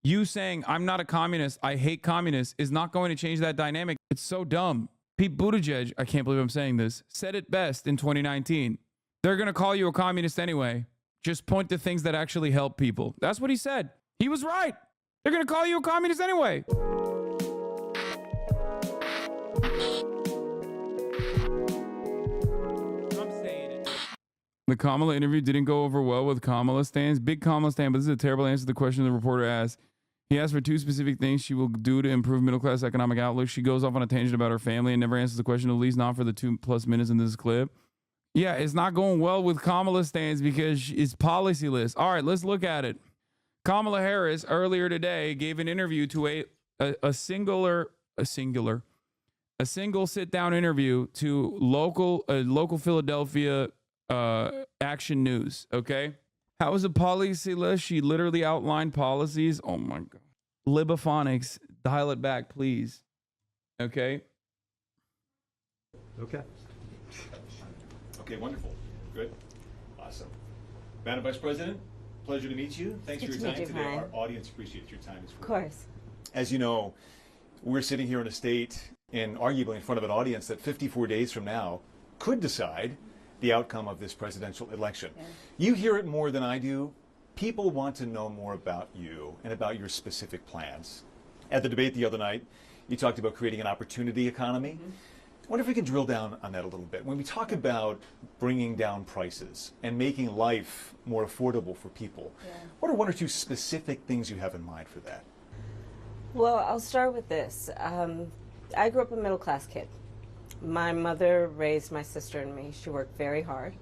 You saying, I'm not a communist, I hate communists, is not going to change that dynamic. It's so dumb. Pete Buttigieg, I can't believe I'm saying this, said it best in 2019. They're going to call you a communist anyway. Just point to things that actually help people. That's what he said. He was right. They're going to call you a communist anyway. The Kamala interview didn't go over well with Kamala stands. Big Kamala stand, but this is a terrible answer to the question the reporter asked. He asked for 2 specific things she will do to improve middle-class economic outlook. She goes off on a tangent about her family and never answers the question, at least not for the 2+ minutes in this clip. Yeah, it's not going well with Kamala stands because it's policy-less. All right, let's look at it. Kamala Harris earlier today gave an interview to a single sit-down interview to local Philadelphia Action News. Okay, how is it policy-less? She literally outlined policies. Oh my god, Libophonics, dial it back, please. Okay. Okay, wonderful. Good. Awesome. Madam Vice President, pleasure to meet you. Thanks for your time today. Our audience appreciates your time as well. Of course. As you know, we're sitting here in a state and arguably in front of an audience that 54 days from now could decide the outcome of this presidential election. Yeah. You hear it more than I do. People want to know more about you and about your specific plans. At the debate the other night, you talked about creating an opportunity economy. I wonder if we can drill down on that a little bit. When we talk about bringing down prices and making life more affordable for people, what are 1 or 2 specific things you have in mind for that? Well, I'll start with this. I grew up a middle-class kid. My mother raised my sister and me. She worked very hard.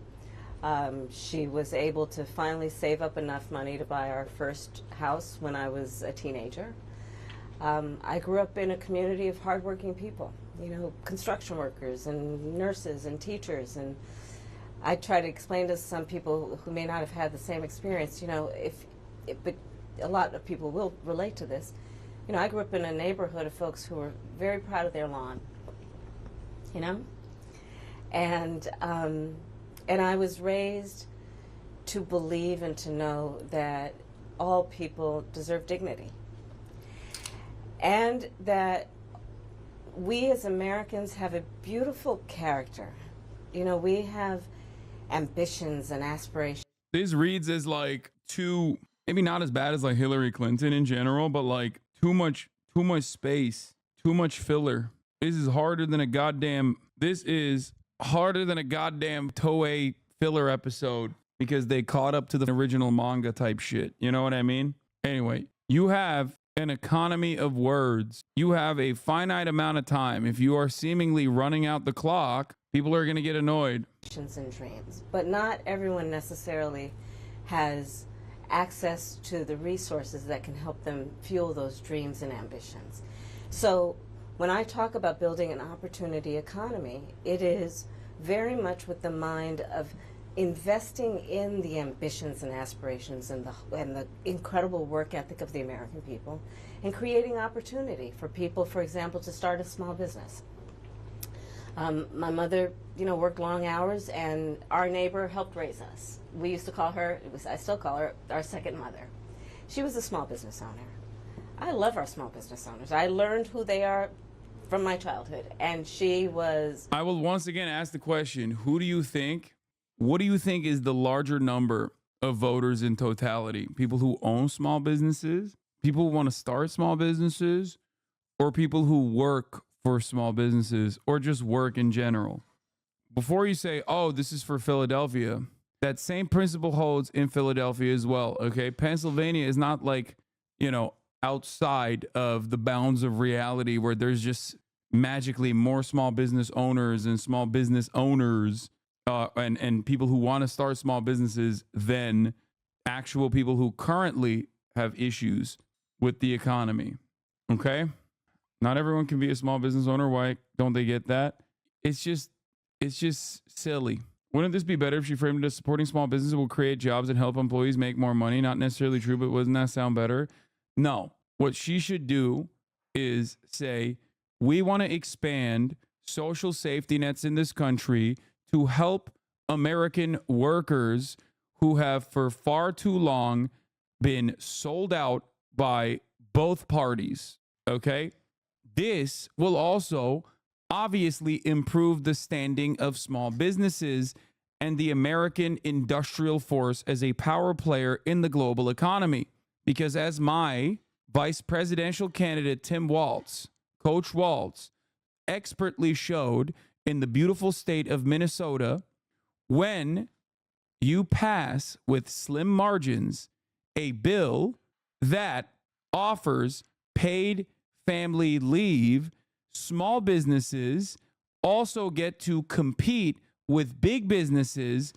She was able to finally save up enough money to buy our first house when I was a teenager. I grew up in a community of hardworking people, you know, construction workers and nurses and teachers. And I try to explain to some people who may not have had the same experience, you know, but a lot of people will relate to this. You know, I grew up in a neighborhood of folks who were very proud of their lawn, you know, and I was raised to believe and to know that all people deserve dignity, and that we as Americans have a beautiful character. You know, we have ambitions and aspirations. This reads as like too, maybe not as bad as like Hillary Clinton in general, but like too much space, too much filler. This is harder than a goddamn Toei filler episode because they caught up to the original manga type shit. You know what I mean? Anyway, you have an economy of words. You have a finite amount of time. If you are seemingly running out the clock, people are going to get annoyed. And dreams, but not everyone necessarily has access to the resources that can help them fuel those dreams and ambitions. So when I talk about building an opportunity economy, it is very much with the mind of investing in the ambitions and aspirations and the incredible work ethic of the American people, and creating opportunity for people, for example, to start a small business. My mother, you know, worked long hours, and our neighbor helped raise us. We used to call her, I still call her, our second mother. She was a small business owner. I love our small business owners. I learned who they are from my childhood, and she was... I will once again ask the question, what do you think is the larger number of voters in totality? People who own small businesses, people who want to start small businesses, or people who work for small businesses, or just work in general? Before you say, oh, this is for Philadelphia, that same principle holds in Philadelphia as well, okay? Pennsylvania is not like, you know, outside of the bounds of reality where there's just magically more small business owners and small business owners and people who want to start small businesses than actual people who currently have issues with the economy, okay? Not everyone can be a small business owner. Why don't they get that? It's just silly. Wouldn't this be better if she framed it as supporting small businesses will create jobs and help employees make more money? Not necessarily true, but wouldn't that sound better? No. What she should do is say, we want to expand social safety nets in this country to help American workers who have for far too long been sold out by both parties. Okay. This will also obviously improve the standing of small businesses and the American industrial force as a power player in the global economy. Because as my vice presidential candidate, Tim Walz, Coach Walz, expertly showed in the beautiful state of Minnesota, when you pass with slim margins a bill that offers paid family leave, small businesses also get to compete with big businesses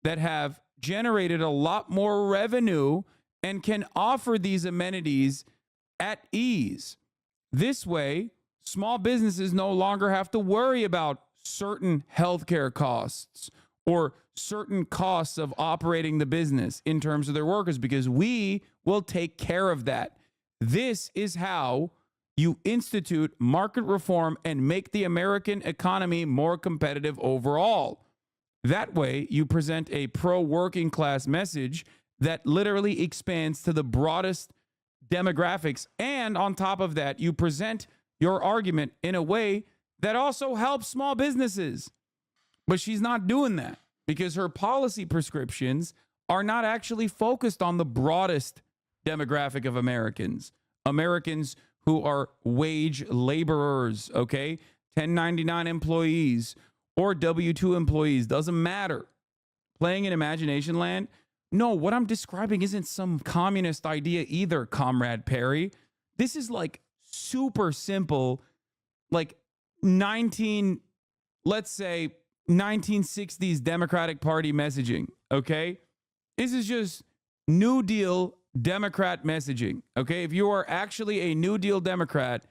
that have generated a lot more revenue and can offer these amenities at ease. This way, small businesses no longer have to worry about certain healthcare costs or certain costs of operating the business in terms of their workers, because we will take care of that. This is how you institute market reform and make the American economy more competitive overall. That way, you present a pro-working class message that literally expands to the broadest demographics. And on top of that, you present your argument in a way that also helps small businesses. But she's not doing that because her policy prescriptions are not actually focused on the broadest demographic of Americans. Americans who are wage laborers, okay? 1099 employees or W-2 employees, doesn't matter. Playing in imagination land? No, what I'm describing isn't some communist idea either, Comrade Perry. This is like super simple, like let's say 1960s Democratic Party messaging, okay? This is just New Deal Democrat messaging, okay? If you are actually a New Deal Democrat,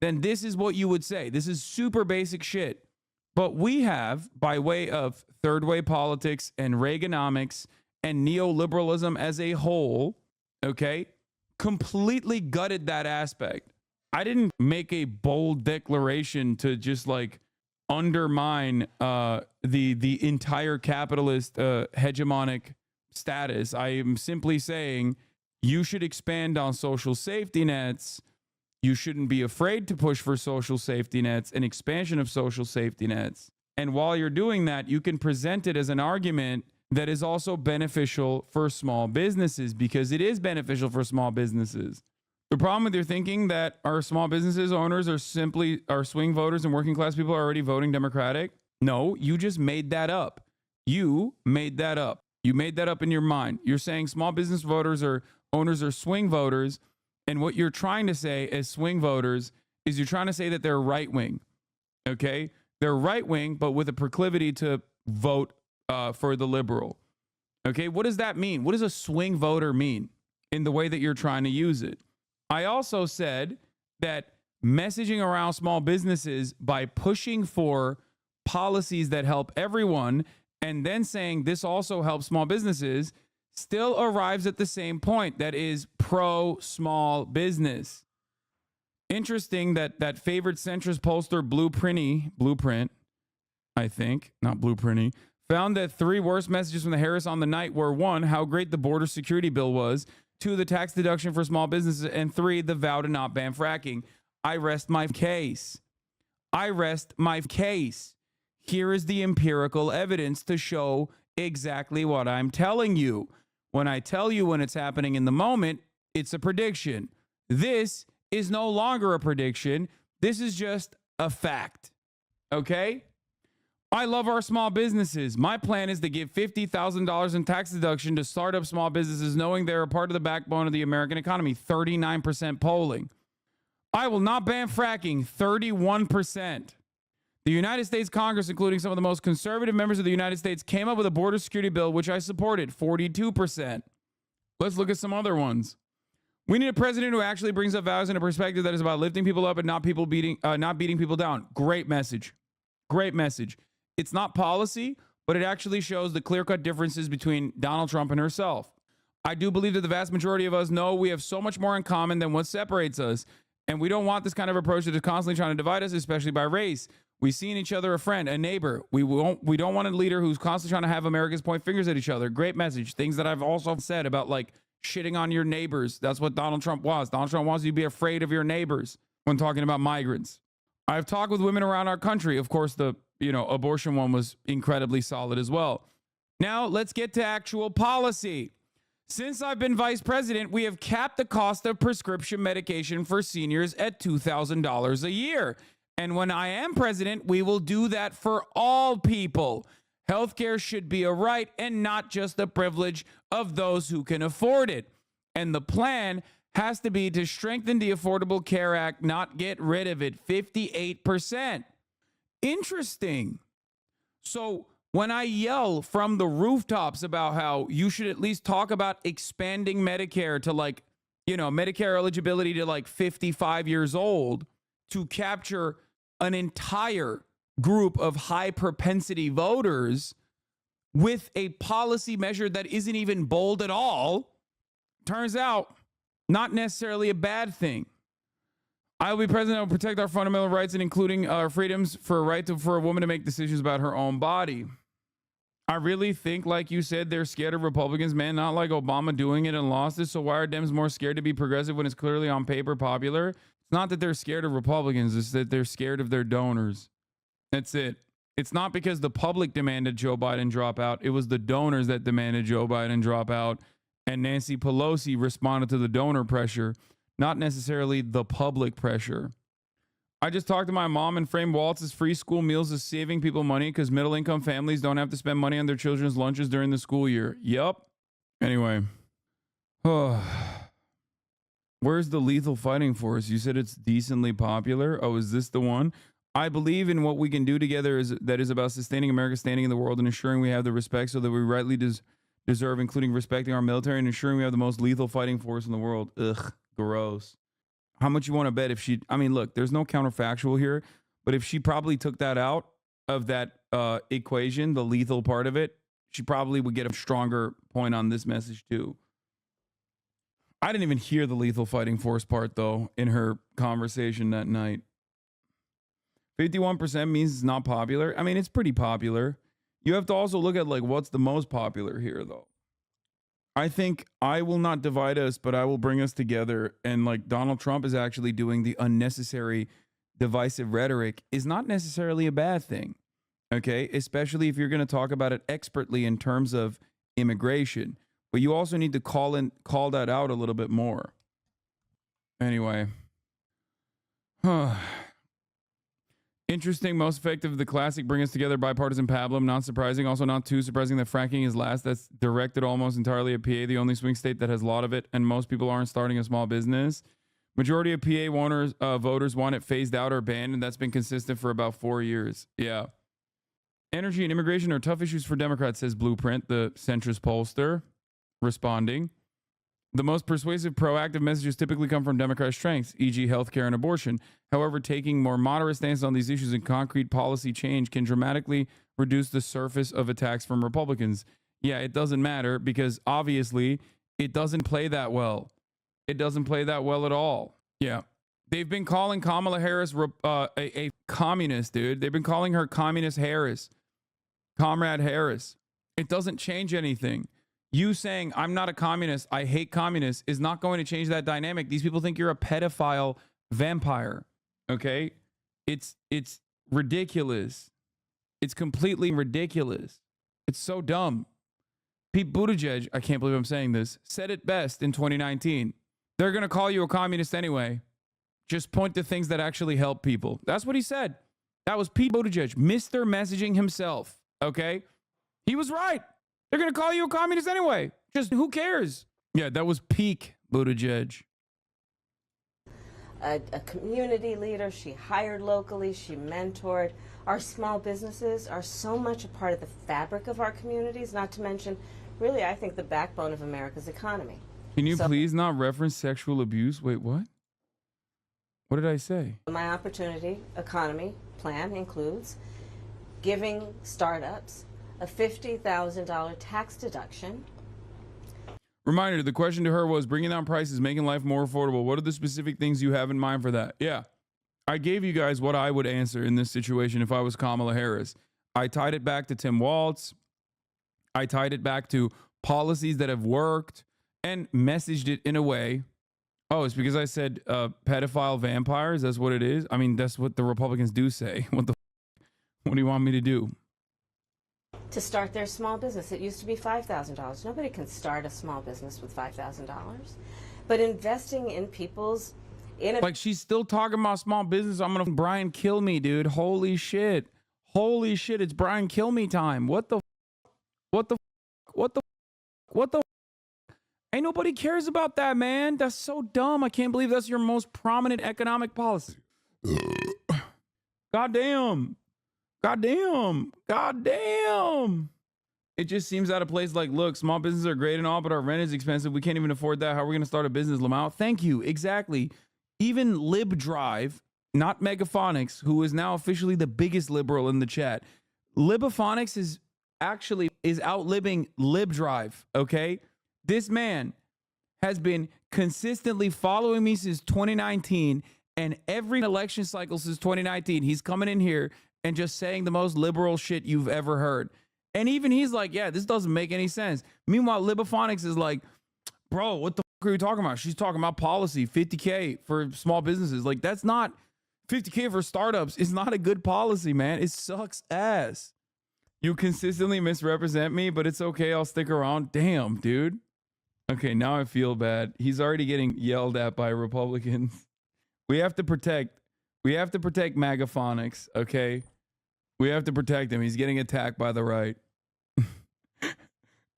then this is what you would say. This is super basic shit. But we have, by way of third way politics and Reaganomics and neoliberalism as a whole, okay, completely gutted that aspect. I didn't make a bold declaration to just like undermine the entire capitalist hegemonic status. I am simply saying you should expand on social safety nets. You shouldn't be afraid to push for social safety nets and expansion of social safety nets. And while you're doing that, you can present it as an argument that is also beneficial for small businesses, because it is beneficial for small businesses. The problem with your thinking that our small businesses owners are simply our swing voters and working class people are already voting Democratic. No, you just made that up. You made that up. You made that up in your mind. You're saying small business voters or owners are swing voters. And what you're trying to say as swing voters is you're trying to say that they're right wing. Okay? They're right wing, but with a proclivity to vote for the liberal. Okay? What does that mean? What does a swing voter mean in the way that you're trying to use it? I also said that messaging around small businesses by pushing for policies that help everyone and then saying this also helps small businesses still arrives at the same point, that is pro small business. Interesting that favorite centrist pollster Blueprint, I think, not Blueprinty, found that 3 worst messages from the Harris on the night were 1, how great the border security bill was, 2, the tax deduction for small businesses, and 3, the vow to not ban fracking. I rest my case. I rest my case. Here is the empirical evidence to show exactly what I'm telling you. When I tell you when it's happening in the moment, it's a prediction. This is no longer a prediction. This is just a fact. Okay? I love our small businesses. My plan is to give $50,000 in tax deduction to start up small businesses, knowing they're a part of the backbone of the American economy. 39% polling. I will not ban fracking. 31%. The United States Congress, including some of the most conservative members of the United States, came up with a border security bill, which I supported, 42%. Let's look at some other ones. We need a president who actually brings up values in a perspective that is about lifting people up and not beating people down. Great message. Great message. It's not policy, but it actually shows the clear-cut differences between Donald Trump and herself. I do believe that the vast majority of us know we have so much more in common than what separates us, and we don't want this kind of approach that is constantly trying to divide us, especially by race. We see in each other a friend, a neighbor. We don't want a leader who's constantly trying to have Americans point fingers at each other. Great message. Things that I've also said about like shitting on your neighbors. That's what Donald Trump wants. Donald Trump wants you to be afraid of your neighbors when talking about migrants. I've talked with women around our country. Of course, the abortion one was incredibly solid as well. Now, let's get to actual policy. Since I've been vice president, we have capped the cost of prescription medication for seniors at $2,000 a year. And when I am president, we will do that for all people. Healthcare should be a right and not just the privilege of those who can afford it. And the plan has to be to strengthen the Affordable Care Act, not get rid of it. 58%. Interesting. So when I yell from the rooftops about how you should at least talk about expanding Medicare to Medicare eligibility to 55 years old to capture an entire group of high propensity voters with a policy measure that isn't even bold at all, turns out not necessarily a bad thing. I will be president. I will protect our fundamental rights and including our freedoms for a woman to make decisions about her own body. I really think, like you said, they're scared of Republicans, man, not like Obama doing it and lost it. So why are Dems more scared to be progressive when it's clearly on paper popular? It's not that they're scared of Republicans. It's that they're scared of their donors. That's it. It's not because the public demanded Joe Biden drop out. It was the donors that demanded Joe Biden drop out. And Nancy Pelosi responded to the donor pressure, not necessarily the public pressure. I just talked to my mom, and Frame Waltz's free school meals is saving people money because middle-income families don't have to spend money on their children's lunches during the school year. Yup. Anyway. Where's the lethal fighting force? You said it's decently popular. Oh, is this the one? I believe in what we can do together that is about sustaining America's standing in the world and ensuring we have the respect so that we rightly deserve, including respecting our military and ensuring we have the most lethal fighting force in the world. Ugh, gross. How much you want to bet if she, look, there's no counterfactual here, but if she probably took that out of that equation, the lethal part of it, she probably would get a stronger point on this message too. I didn't even hear the lethal fighting force part though in her conversation that night. 51% means it's not popular. It's pretty popular. You have to also look at what's the most popular here though. I think I will not divide us, but I will bring us together. And Donald Trump is actually doing the unnecessary divisive rhetoric is not necessarily a bad thing. Okay. Especially if you're going to talk about it expertly in terms of immigration, but you also need to call that out a little bit more. Anyway. Interesting, most effective, the classic bring us together bipartisan pablum. Not surprising, also not too surprising that fracking is last. That's directed almost entirely at PA, the only swing state that has a lot of it, and most people aren't starting a small business. Majority of PA voters want it phased out or banned, and that's been consistent for about 4 years. Yeah. Energy and immigration are tough issues for Democrats, says Blueprint, the centrist pollster, responding. The most persuasive proactive messages typically come from Democrat strengths, e.g. healthcare and abortion. However, taking more moderate stances on these issues and concrete policy change can dramatically reduce the surface of attacks from Republicans. Yeah, it doesn't matter because obviously it doesn't play that well. It doesn't play that well at all. Yeah. They've been calling Kamala Harris a communist, dude. They've been calling her Communist Harris. Comrade Harris. It doesn't change anything. You saying, I'm not a communist, I hate communists, is not going to change that dynamic. These people think you're a pedophile vampire, okay? It's ridiculous. It's completely ridiculous. It's so dumb. Pete Buttigieg, I can't believe I'm saying this, said it best in 2019. They're going to call you a communist anyway. Just point to things that actually help people. That's what he said. That was Pete Buttigieg, Mr. Messaging himself, okay? He was right. They're going to call you a communist anyway. Just who cares? Yeah, that was peak Buttigieg. A community leader. She hired locally. She mentored. Our small businesses are so much a part of the fabric of our communities, not to mention, really, I think, the backbone of America's economy. Can you please not reference sexual abuse? Wait, what? What did I say? My opportunity economy plan includes giving startups a $50,000 tax deduction. Reminder, the question to her was bringing down prices, making life more affordable. What are the specific things you have in mind for that? Yeah, I gave you guys what I would answer in this situation if I was Kamala Harris. I tied it back to Tim Walz. I tied it back to policies that have worked and messaged it in a way. Oh, it's because I said pedophile vampires. That's what it is. I mean, that's what the Republicans do say. What do you want me to do? To start their small business. It used to be $5,000. Nobody can start a small business with $5,000. But investing in people's like, she's still talking about small business. I'm gonna Brian kill me, dude. Holy shit. Holy shit. It's Brian kill me time. What the ain't nobody cares about that, man. That's so dumb. I can't believe that's your most prominent economic policy. Goddamn. Goddamn. Goddamn. It just seems out of place. Like, look, small businesses are great and all, but our rent is expensive. We can't even afford that. How are we going to start a business, Lamau? Thank you. Exactly. Even LibDrive, not Megaphonics, who is now officially the biggest liberal in the chat. Libophonics is outliving LibDrive, okay? This man has been consistently following me since 2019, and every election cycle since 2019, he's coming in here and just saying the most liberal shit you've ever heard. And even he's like, yeah, this doesn't make any sense. Meanwhile, Libophonics is like, bro, what the fuck are you talking about? She's talking about policy, 50K for small businesses. Like, that's not 50K for startups. It's not a good policy, man. It sucks ass. You consistently misrepresent me, but it's okay. I'll stick around. Damn, dude. Okay, now I feel bad. He's already getting yelled at by Republicans. We have to protect Megaphonics, okay? We have to protect him. He's getting attacked by the right.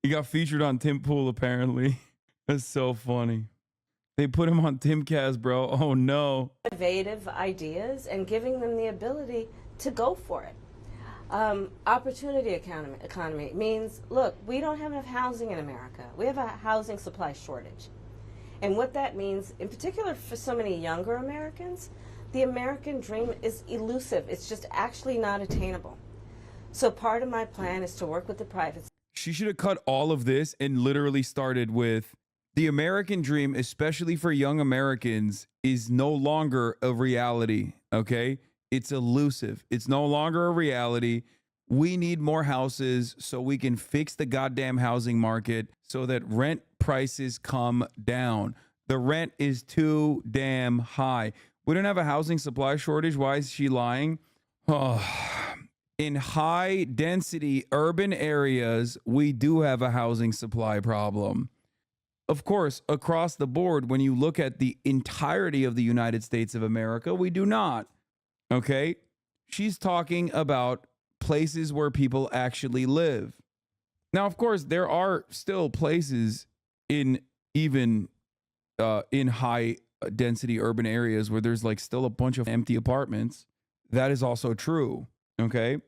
He got featured on Tim Pool, apparently. That's so funny. They put him on Timcast, bro. Oh, no. Innovative ideas and giving them the ability to go for it. Opportunity economy means, look, we don't have enough housing in America. We have a housing supply shortage. And what that means, in particular for so many younger Americans, the American dream is elusive. It's just actually not attainable. So part of my plan is to work with the private. She should have cut all of this and literally started with, the American dream, especially for young Americans, is no longer a reality, okay? It's elusive. It's no longer a reality. We need more houses so we can fix the goddamn housing market so that rent prices come down. The rent is too damn high. We don't have a housing supply shortage. Why is she lying? Oh. In high density urban areas, we do have a housing supply problem. Of course, across the board, when you look at the entirety of the United States of America, we do not. Okay? She's talking about places where people actually live. Now, of course, there are still places in even in high density urban areas where there's like still a bunch of empty apartments. That is also true. Okay?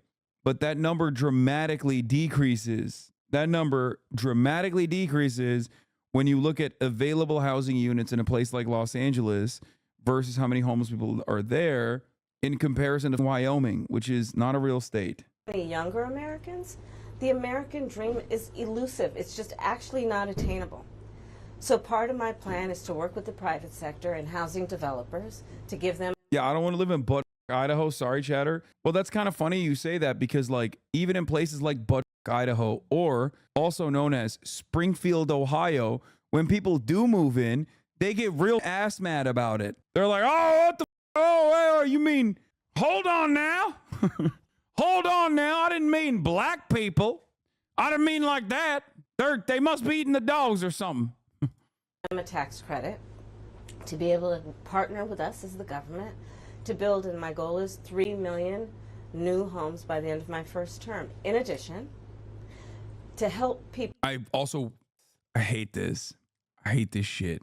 But that number dramatically decreases. That number dramatically decreases when you look at available housing units in a place like Los Angeles versus how many homeless people are there in comparison to Wyoming, which is not a real state. Many younger Americans, the American dream is elusive. It's just actually not attainable. So part of my plan is to work with the private sector and housing developers to give them. Yeah, I don't want to live in Idaho. Sorry, chatter. Well, that's kind of funny you say that because, like, even in places like Idaho, or also known as Springfield, Ohio, when people do move in, they get real ass mad about it. They're like, oh, what the oh, you mean, hold on now. Hold on now. I didn't mean black people. I didn't mean like that. They must be eating the dogs or something. A tax credit to be able to partner with us as the government to build, and my goal is 3 million new homes by the end of my first term. In addition, to help people. I hate this. I hate this shit.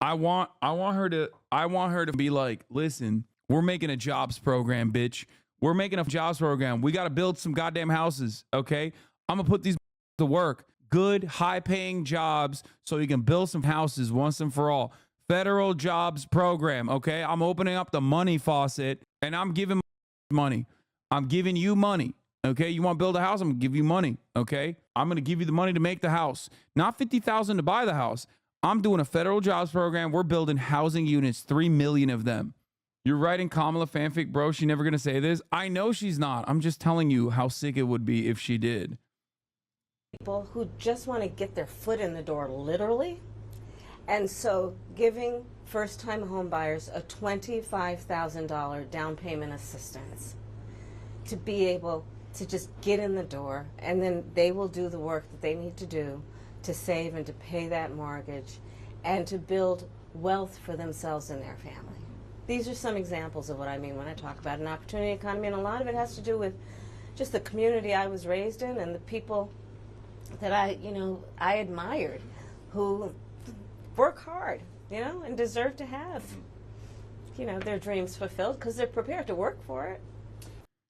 I want her to be like, listen, we're making a jobs program, bitch. We're making a jobs program. We got to build some goddamn houses, okay? I'm going to put these to work. Good, high-paying jobs so you can build some houses once and for all. Federal jobs program, okay? I'm opening up the money faucet, and I'm giving money. I'm giving you money, okay? You want to build a house? I'm going to give you money, okay? I'm going to give you the money to make the house. Not $50,000 to buy the house. I'm doing a federal jobs program. We're building housing units, 3 million of them. You're writing Kamala fanfic, bro. She's never going to say this. I know she's not. I'm just telling you how sick it would be if she did. People who just want to get their foot in the door, literally, And so giving first-time home buyers a $25,000 down payment assistance to be able to just get in the door, and then they will do the work that they need to do to save and to pay that mortgage and to build wealth for themselves and their family. These are some examples of what I mean when I talk about an opportunity economy, and a lot of it has to do with just the community I was raised in and the people that I admired, who work hard, and deserve to have, their dreams fulfilled because they're prepared to work for it.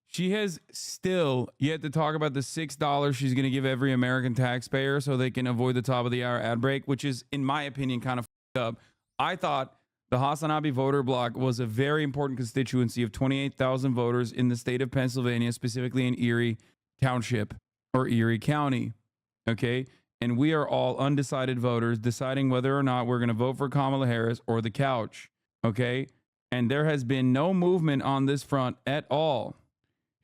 She has still yet to talk about the $6 she's going to give every American taxpayer so they can avoid the top of the hour ad break, which is, in my opinion, kind of up. I thought the Hasanabi voter block was a very important constituency of 28,000 voters in the state of Pennsylvania, specifically in Erie Township or Erie County. Okay. And we are all undecided voters deciding whether or not we're going to vote for Kamala Harris or the couch. Okay. And there has been no movement on this front at all.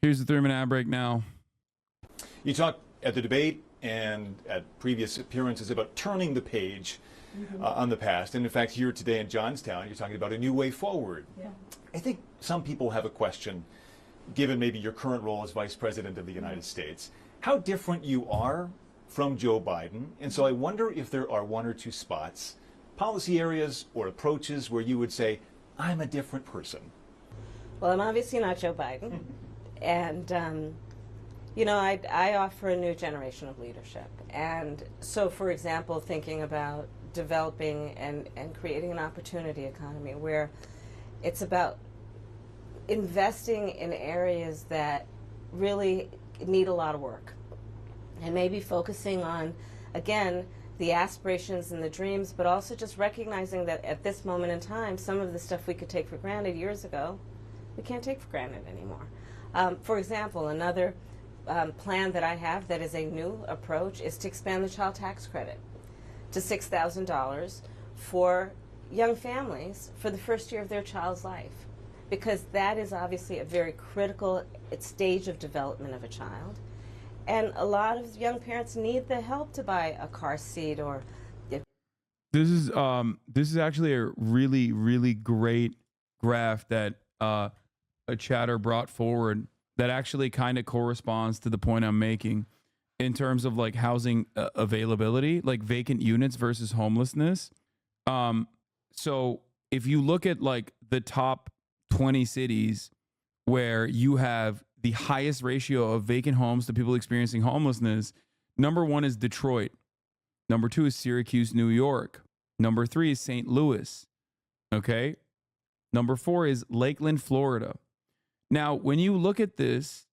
Here's the 3-minute ad break now. You talked at the debate and at previous appearances about turning the page on the past. And in fact, here today in Johnstown, you're talking about a new way forward. Yeah. I think some people have a question, given maybe your current role as Vice President of the United States, how different you are from Joe Biden. And so I wonder if there are one or two spots, policy areas or approaches where you would say, I'm a different person. Well, I'm obviously not Joe Biden. And, I offer a new generation of leadership. And so, for example, thinking about developing and creating an opportunity economy where it's about investing in areas that really need a lot of work. And maybe focusing on, again, the aspirations and the dreams, but also just recognizing that at this moment in time, some of the stuff we could take for granted years ago, we can't take for granted anymore. For example, another plan that I have that is a new approach is to expand the child tax credit to $6,000 for young families for the first year of their child's life, because that is obviously a very critical stage of development of a child. And a lot of young parents need the help to buy a car seat or. This is actually a really, really great graph that a chatter brought forward that actually kind of corresponds to the point I'm making in terms of like housing availability, like vacant units versus homelessness. So if you look at like the top 20 cities where you have the highest ratio of vacant homes to people experiencing homelessness, number 1 is Detroit. Number 2 is Syracuse, New York. Number 3 is St. Louis. Okay. Number 4 is Lakeland, Florida. Now, when you look at this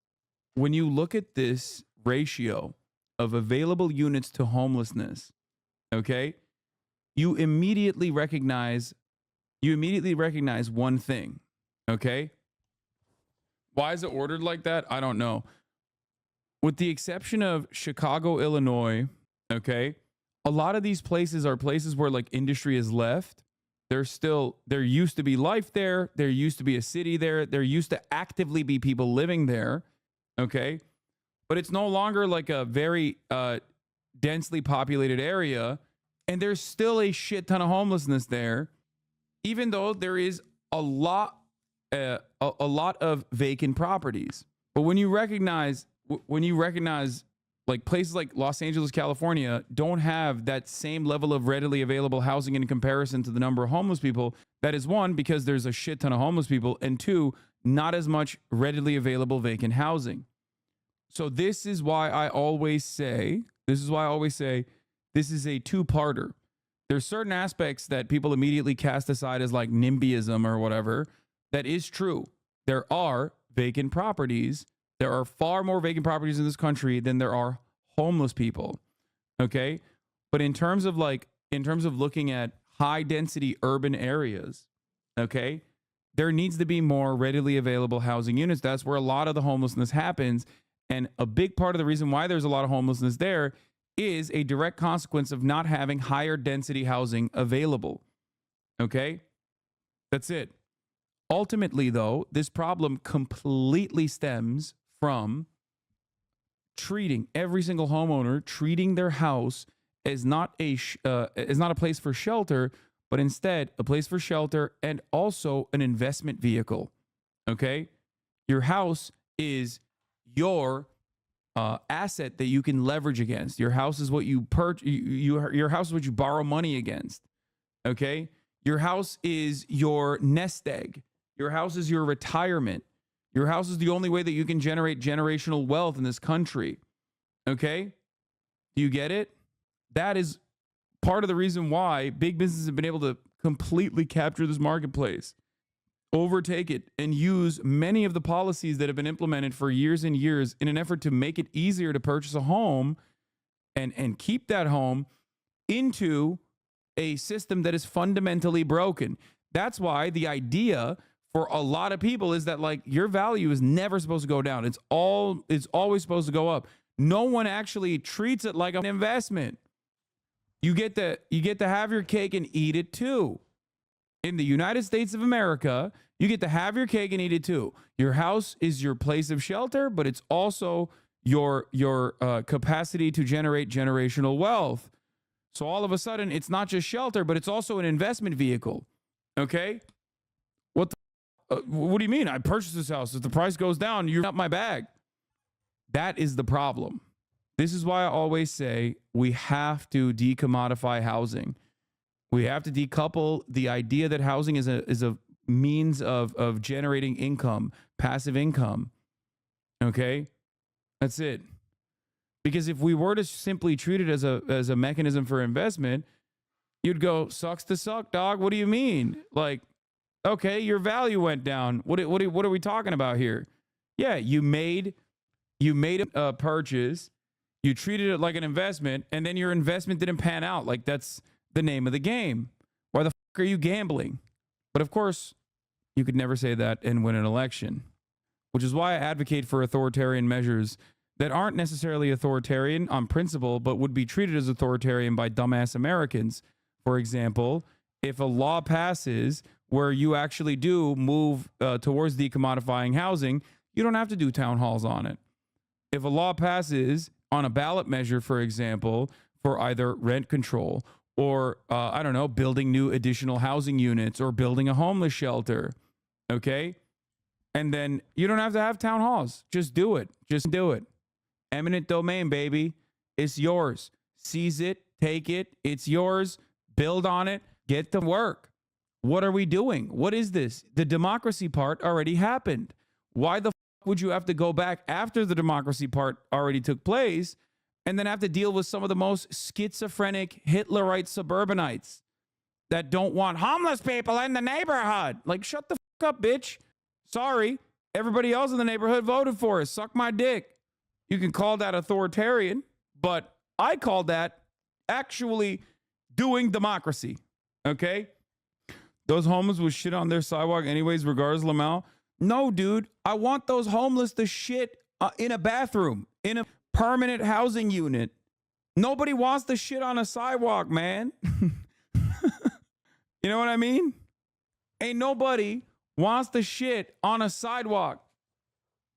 ratio of available units to homelessness, okay, you immediately recognize one thing, okay? Why is it ordered like that? I don't know. With the exception of Chicago, Illinois, okay, a lot of these places are places where like industry is left. There used to be life there. There used to be a city there. There used to actively be people living there. Okay. But it's no longer like a very densely populated area. And there's still a shit ton of homelessness there, even though there is a lot of vacant properties. But when you recognize like places like Los Angeles, California don't have that same level of readily available housing in comparison to the number of homeless people. That is 1, because there's a shit ton of homeless people, and 2, not as much readily available vacant housing. So this is why I always say this is a two-parter. There's certain aspects that people immediately cast aside as like NIMBYism or whatever. That is true. There are vacant properties. There are far more vacant properties in this country than there are homeless people. Okay. But in terms of looking at high density urban areas, okay, there needs to be more readily available housing units. That's where a lot of the homelessness happens. And a big part of the reason why there's a lot of homelessness there is a direct consequence of not having higher density housing available. Okay. That's it. Ultimately, though, this problem completely stems from treating every single homeowner, treating their house as not a place for shelter, but instead a place for shelter and also an investment vehicle. Okay, your house is your asset that you can leverage against. Your house is what you your house is what you borrow money against. Okay, your house is your nest egg. Your house is your retirement. Your house is the only way that you can generate generational wealth in this country. Okay, do you get it? That is part of the reason why big businesses have been able to completely capture this marketplace, overtake it, and use many of the policies that have been implemented for years and years in an effort to make it easier to purchase a home and keep that home into a system that is fundamentally broken. That's why the idea for a lot of people is that, like, your value is never supposed to go down. It's always supposed to go up. No one actually treats it like an investment. You get to have your cake and eat it too. In the United States of America, you get to have your cake and eat it too. Your house is your place of shelter, but it's also your capacity to generate generational wealth. So all of a sudden, it's not just shelter, but it's also an investment vehicle. Okay? What do you mean? I purchased this house. If the price goes down, you're not my bag. That is the problem. This is why I always say we have to decommodify housing. We have to decouple the idea that housing is a means of generating income, passive income. Okay? That's it. Because if we were to simply treat it as a mechanism for investment, you'd go, sucks to suck, dog. What do you mean? Like, okay, your value went down. What are we talking about here? Yeah, you made a purchase. You treated it like an investment, and then your investment didn't pan out. Like, that's the name of the game. Why the fuck are you gambling? But of course, you could never say that and win an election, which is why I advocate for authoritarian measures that aren't necessarily authoritarian on principle, but would be treated as authoritarian by dumbass Americans. For example, if a law passes where you actually do move towards decommodifying housing, you don't have to do town halls on it. If a law passes on a ballot measure, for example, for either rent control or, I don't know, building new additional housing units or building a homeless shelter, okay? And then you don't have to have town halls. Just do it. Just do it. Eminent domain, baby. It's yours. Seize it. Take it. It's yours. Build on it. Get to work. What are we doing? What is this? The democracy part already happened. Why the would you have to go back after the democracy part already took place and then have to deal with some of the most schizophrenic Hitlerite suburbanites that don't want homeless people in the neighborhood? Like, shut the up, bitch. Sorry. Everybody else in the neighborhood voted for us. Suck my dick. You can call that authoritarian, but I call that actually doing democracy. Okay? Those homeless will shit on their sidewalk anyways, regardless, Lamau. No, dude. I want those homeless to shit in a bathroom, in a permanent housing unit. Nobody wants to shit on a sidewalk, man. You know what I mean? Ain't nobody wants to shit on a sidewalk.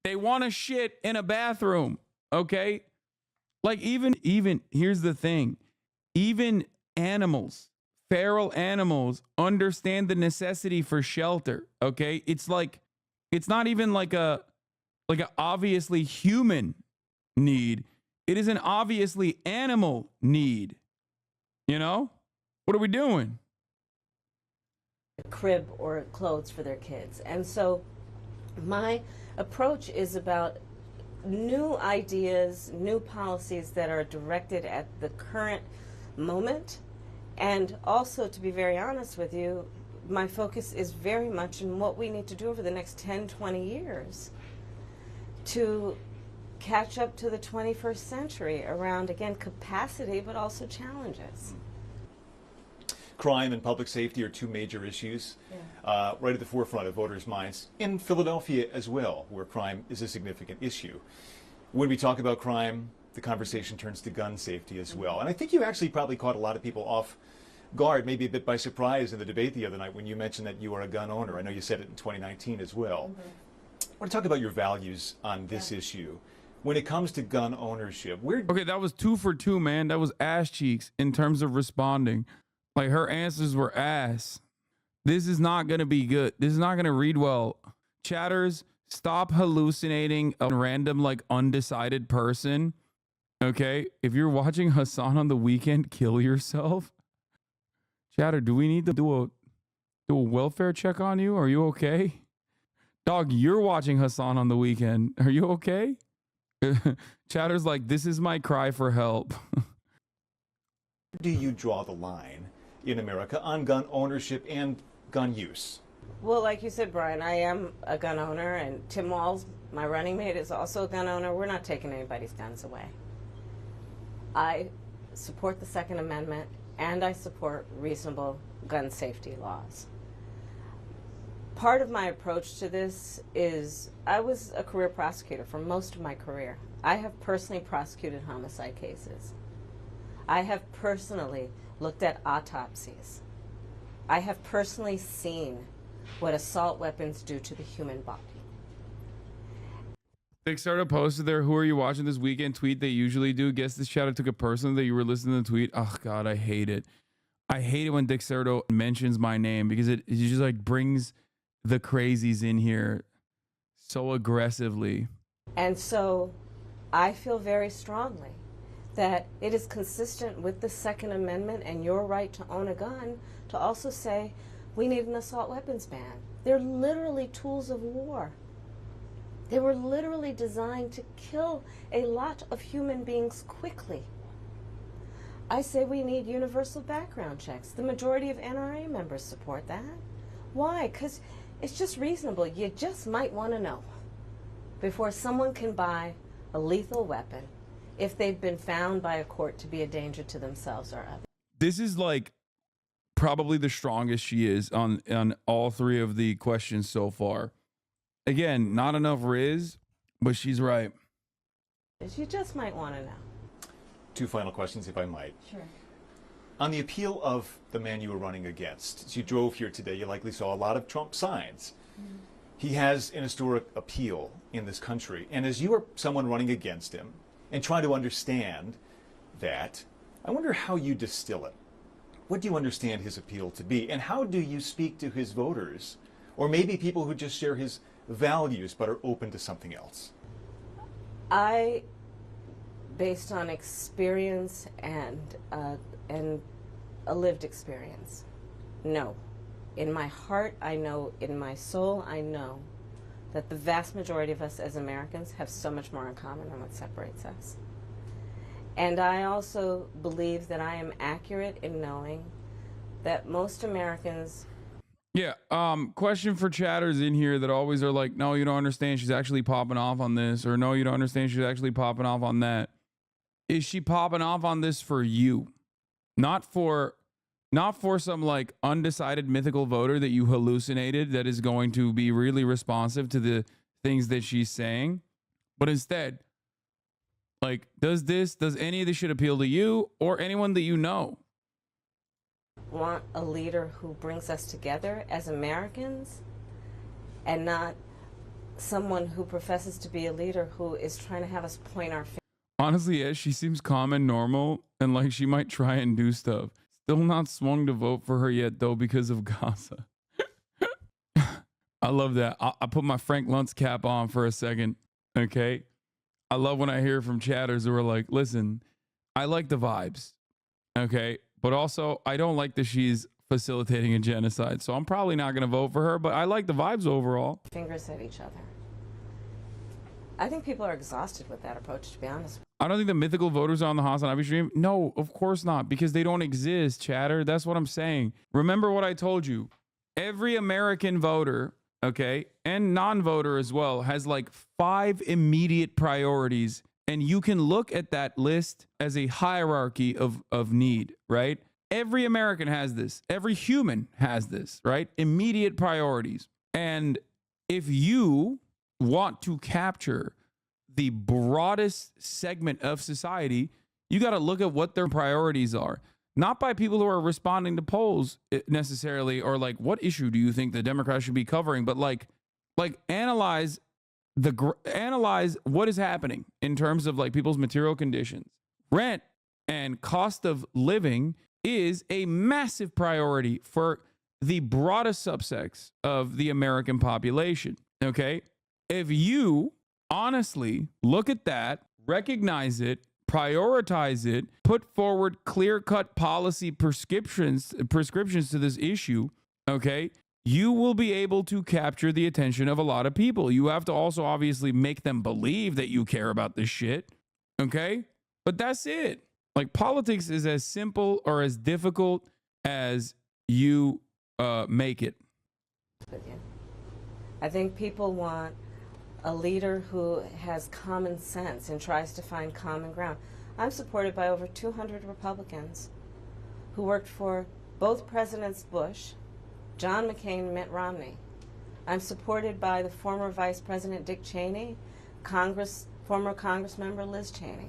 They want to shit in a bathroom, okay? Like, even here's the thing. Even animals, feral animals, understand the necessity for shelter, okay? It's not even like a obviously human need. It is an obviously animal need. You know? What are we doing? A crib or clothes for their kids. And so my approach is about new ideas, new policies that are directed at the current moment. And also, to be very honest with you, my focus is very much in what we need to do over the next 10, 20 years to catch up to the 21st century around, again, capacity, but also challenges. Crime and public safety are two major issues right at the forefront of voters' minds. In Philadelphia as well, where crime is a significant issue. When we talk about crime, the conversation turns to gun safety as well. And I think you actually probably caught a lot of people off guard, maybe a bit by surprise in the debate the other night when you mentioned that you are a gun owner. I know you said it in 2019 as well. I want to talk about your values on this issue. when it comes to gun ownership, Okay, that was 2 for 2, man. That was ass cheeks in terms of responding. Like, her answers were ass. This is not going to be good. This is not going to read well. Chatters, stop hallucinating a random, like, undecided person. Okay? If you're watching Hasan on the weekend, kill yourself. Chatter, do we need to do a welfare check on you? Are you okay? Dog, you're watching Hasan on the weekend. Are you okay? Chatter's like, this is my cry for help. do you draw the line in America on gun ownership and gun use? Well, like you said, Brian, I am a gun owner, and Tim Walz, my running mate, is also a gun owner. We're not taking anybody's guns away. I support the Second Amendment, and I support reasonable gun safety laws. Part of my approach to this is I was a career prosecutor for most of my career. I have personally prosecuted homicide cases. I have personally looked at autopsies. I have personally seen what assault weapons do to the human body. Dixardo posted there, who are you watching this weekend tweet they usually do. Guess this chatter took it personally that you were listening to the tweet. Oh, God, I hate it. I hate it when Dixardo mentions my name because it just like brings the crazies in here so aggressively. And so I feel very strongly that it is consistent with the Second Amendment and your right to own a gun to also say we need an assault weapons ban. They're literally tools of war. They were literally designed to kill a lot of human beings quickly. I say we need universal background checks. The majority of NRA members support that. Why? Because it's just reasonable. You just might want to know before someone can buy a lethal weapon if they've been found by a court to be a danger to themselves or others. This is like probably the strongest she is on all 3 of the questions so far. Again, not enough Riz, but she's right. You just might want to know. 2 final questions, if I might. Sure. On the appeal of the man you were running against, as you drove here today, you likely saw a lot of Trump signs. Mm-hmm. He has an historic appeal in this country. And as you are someone running against him and trying to understand that, I wonder how you distill it. What do you understand his appeal to be? And how do you speak to his voters? Or maybe people who just share his values but are open to something else? I, based on experience and a lived experience, no. In my heart, I know, in my soul, I know that the vast majority of us as Americans have so much more in common than what separates us. And I also believe that I am accurate in knowing that most Americans. Yeah, question for chatters in here that always are like, no, you don't understand, she's actually popping off on this, or no, you don't understand, she's actually popping off on that. Is she popping off on this for you? Not for some like undecided mythical voter that you hallucinated that is going to be really responsive to the things that she's saying, but instead, like, does any of this shit appeal to you or anyone that you know? Want a leader who brings us together as Americans and not someone who professes to be a leader who is trying to have us point our finger. Honestly, yeah, she seems calm and normal and like she might try and do stuff. Still not swung to vote for her yet, though, because of Gaza. I love that. I put my Frank Luntz cap on for a second, okay? I love when I hear from chatters who are like, listen, I like the vibes, okay? But also, I don't like that she's facilitating a genocide, so I'm probably not going to vote for her, but I like the vibes overall. Fingers at each other. I think people are exhausted with that approach, to be honest. I don't think the mythical voters are on the Hasanabi stream. No, of course not, because they don't exist, chatter. That's what I'm saying. Remember what I told you. Every American voter, okay, and non-voter as well, has like 5 immediate priorities, and you can look at that list as a hierarchy of need, right? Every American has this. Every human has this, right? Immediate priorities. And if you want to capture the broadest segment of society, you got to look at what their priorities are. Not by people who are responding to polls necessarily, or like, what issue do you think the Democrats should be covering? But like analyze analyze what is happening in terms of like people's material conditions. Rent and cost of living is a massive priority for the broadest subsects of the American population. Okay. If you honestly look at that, recognize it, prioritize it, put forward clear-cut policy prescriptions to this issue, okay, you will be able to capture the attention of a lot of people. You have to also obviously make them believe that you care about this shit, okay? But that's it. Like, politics is as simple or as difficult as you make it. I think people want a leader who has common sense and tries to find common ground. I'm supported by over 200 Republicans who worked for both Presidents Bush, John McCain, and Mitt Romney. I'm supported by the former Vice President Dick Cheney, former Congress member Liz Cheney.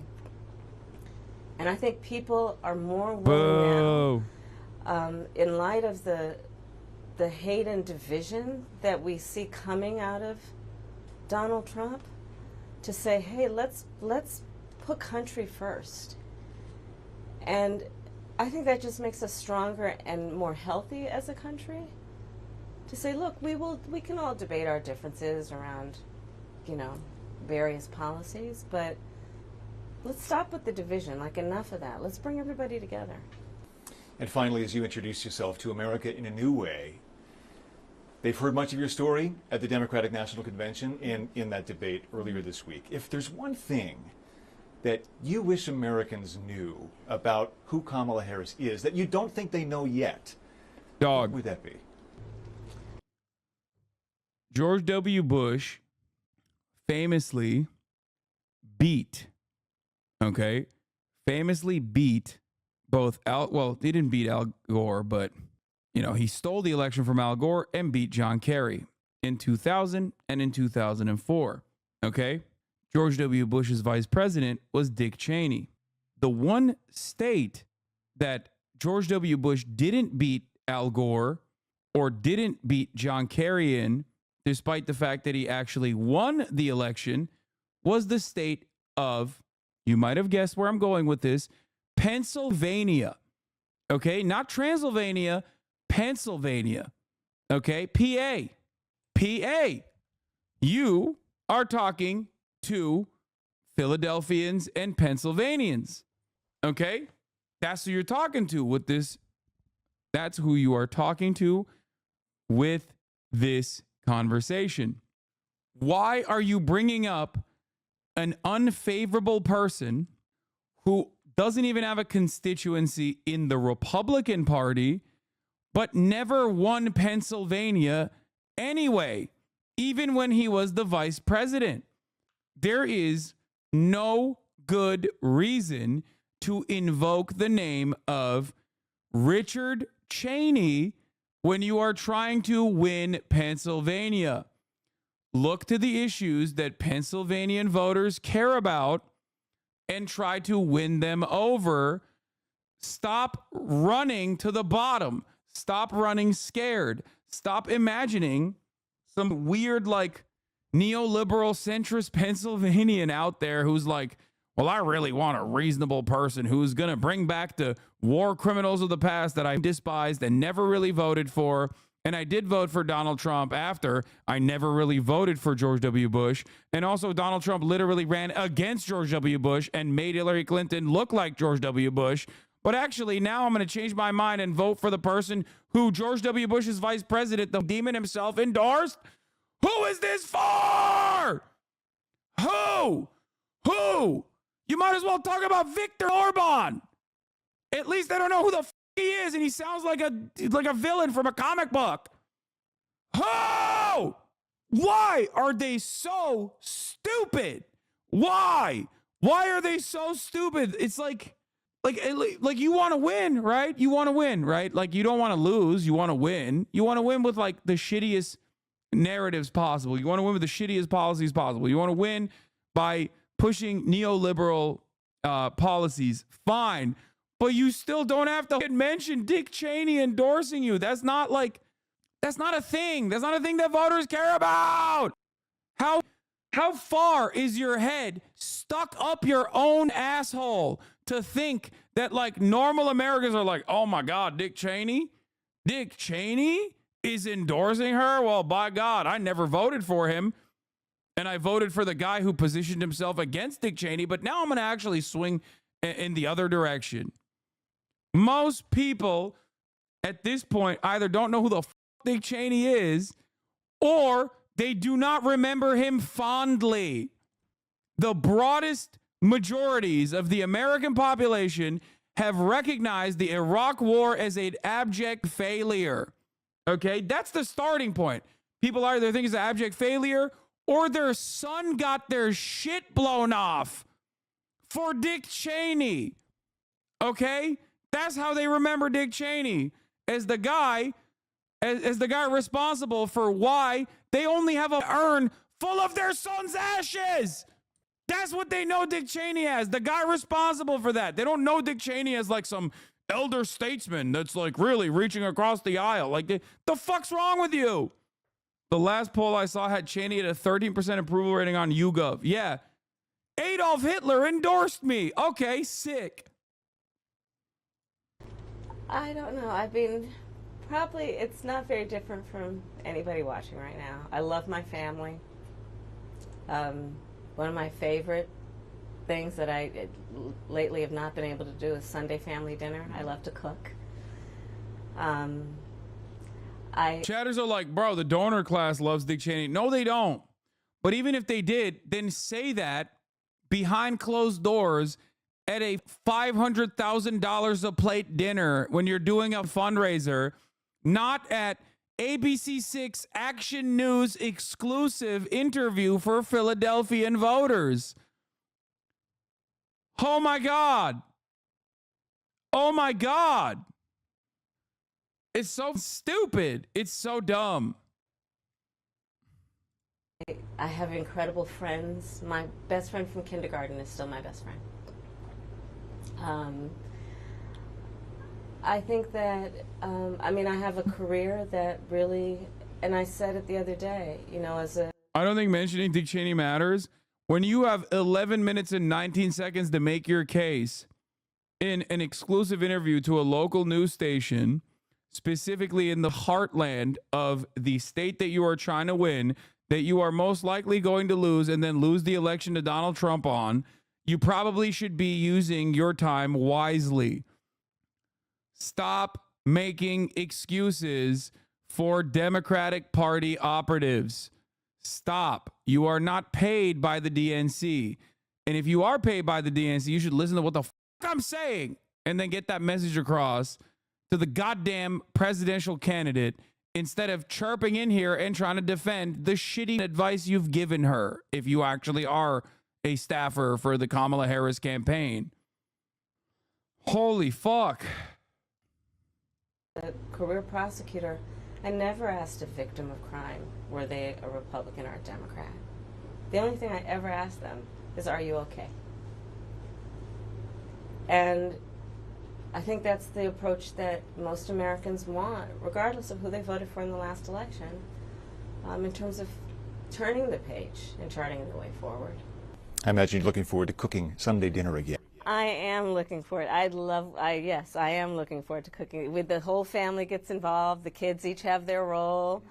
And I think people are more willing now, in light of the hate and division that we see coming out of Donald Trump, to say, hey, let's put country first. And I think that just makes us stronger and more healthy as a country. To say, look, we can all debate our differences around, various policies, but let's stop with the division. Like, enough of that. Let's bring everybody together. And finally, as you introduce yourself to America in a new way, they've heard much of your story at the Democratic National Convention and in that debate earlier this week. If there's one thing that you wish Americans knew about who Kamala Harris is that you don't think they know yet, what would that be? George W. Bush famously beat both he didn't beat Al Gore, but he stole the election from Al Gore and beat John Kerry in 2000 and in 2004. Okay. George W. Bush's vice president was Dick Cheney. The one state that George W. Bush didn't beat Al Gore or didn't beat John Kerry in, despite the fact that he actually won the election, was the state of, you might have guessed where I'm going with this, Pennsylvania. Okay. Not Transylvania, Pennsylvania. Okay. PA. You are talking to Philadelphians and Pennsylvanians. Okay. That's who you're talking to with this. That's who you are talking to with this conversation. Why are you bringing up an unfavorable person who doesn't even have a constituency in the Republican Party, but never won Pennsylvania anyway, even when he was the vice president? There is no good reason to invoke the name of Richard Cheney when you are trying to win Pennsylvania. Look to the issues that Pennsylvanian voters care about and try to win them over. Stop running to the bottom. Stop running scared. Stop imagining some weird, like, neoliberal centrist Pennsylvanian out there who's like, well, I really want a reasonable person who's going to bring back the war criminals of the past that I despised and never really voted for. And I did vote for Donald Trump after I never really voted for George W. Bush. And also Donald Trump literally ran against George W. Bush and made Hillary Clinton look like George W. Bush. But actually now I'm going to change my mind and vote for the person who George W. Bush's vice president, the demon himself, endorsed. Who is this for? Who? You might as well talk about Viktor Orban. At least I don't know who the f he is, and he sounds like a villain from a comic book. Who? Why are they so stupid? Why? Why are they so stupid? It's like you want to win, right? You want to win, right? Like, you don't want to lose. You want to win. You want to win with like the shittiest narratives possible. You want to win with the shittiest policies possible. You want to win by pushing neoliberal policies. Fine. But you still don't have to mention Dick Cheney endorsing you. That's not a thing. That's not a thing that voters care about. How How far is your head stuck up your own asshole to think that like normal Americans are like, oh my God, Dick Cheney is endorsing her? Well, by God, I never voted for him. And I voted for the guy who positioned himself against Dick Cheney, but now I'm going to actually swing in the other direction. Most people at this point either don't know who the f- Dick Cheney is, or they do not remember him fondly. The broadest majorities of the American population have recognized the Iraq War as an abject failure. Okay, that's the starting point. People either think it's an abject failure or their son got their shit blown off for Dick Cheney. Okay? That's how they remember Dick Cheney, as the guy as the guy responsible for why they only have an urn full of their son's ashes. That's what they know Dick Cheney as, the guy responsible for that. They don't know Dick Cheney as like some elder statesman that's like really reaching across the aisle. Like, the fuck's wrong with you? The last poll I saw had Cheney at a 13% approval rating on YouGov. Yeah. Adolf Hitler endorsed me. Okay, sick. I don't know. I mean, probably it's not very different from anybody watching right now. I love my family. One of my favorite things that I lately have not been able to do is Sunday family dinner. I love to cook. Chatters are like, bro, the donor class loves Dick Cheney. No, they don't. But even if they did, then say that behind closed doors at a $500,000 a plate dinner when you're doing a fundraiser, not at ABC6 Action News exclusive interview for Philadelphian voters. Oh my God. Oh my God. It's so stupid. It's so dumb. I have incredible friends. My best friend from kindergarten is still my best friend. I think that, I mean, I have a career that really, and I said it the other day, you know, I don't think mentioning Dick Cheney matters. When you have 11 minutes and 19 seconds to make your case in an exclusive interview to a local news station, specifically in the heartland of the state that you are trying to win, that you are most likely going to lose and then lose the election to Donald Trump on, you probably should be using your time wisely. Stop making excuses for Democratic Party operatives. Stop. You are not paid by the DNC. And if you are paid by the DNC, you should listen to what the fuck I'm saying and then get that message across to the goddamn presidential candidate instead of chirping in here and trying to defend the shitty advice you've given her if you actually are a staffer for the Kamala Harris campaign. Holy fuck. a career prosecutor, I never asked a victim of crime, were they a Republican or a Democrat. The only thing I ever asked them is, are you okay? And I think that's the approach that most Americans want, regardless of who they voted for in the last election, in terms of turning the page and charting the way forward. I imagine you're looking forward to cooking Sunday dinner again. I am looking forward. Yes, I am looking forward to cooking. With the whole family gets involved, the kids each have their role.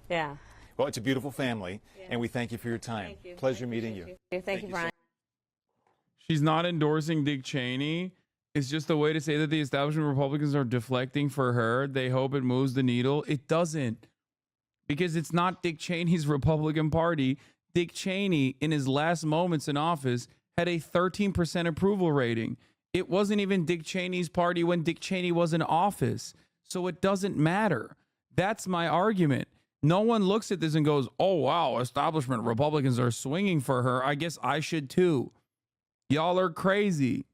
Yeah. Well, it's a beautiful family, and we thank you for your time. Thank you. Pleasure meeting you. Thank you, Brian. She's not endorsing Dick Cheney. It's just a way to say that the establishment Republicans are deflecting for her. They hope it moves the needle. It doesn't, because it's not Dick Cheney's Republican Party. Dick Cheney, in his last moments in office, had a 13% approval rating. It wasn't even Dick Cheney's party when Dick Cheney was in office. So it doesn't matter. That's my argument. No one looks at this and goes, oh, wow, establishment Republicans are swinging for her. I guess I should too. Y'all are crazy.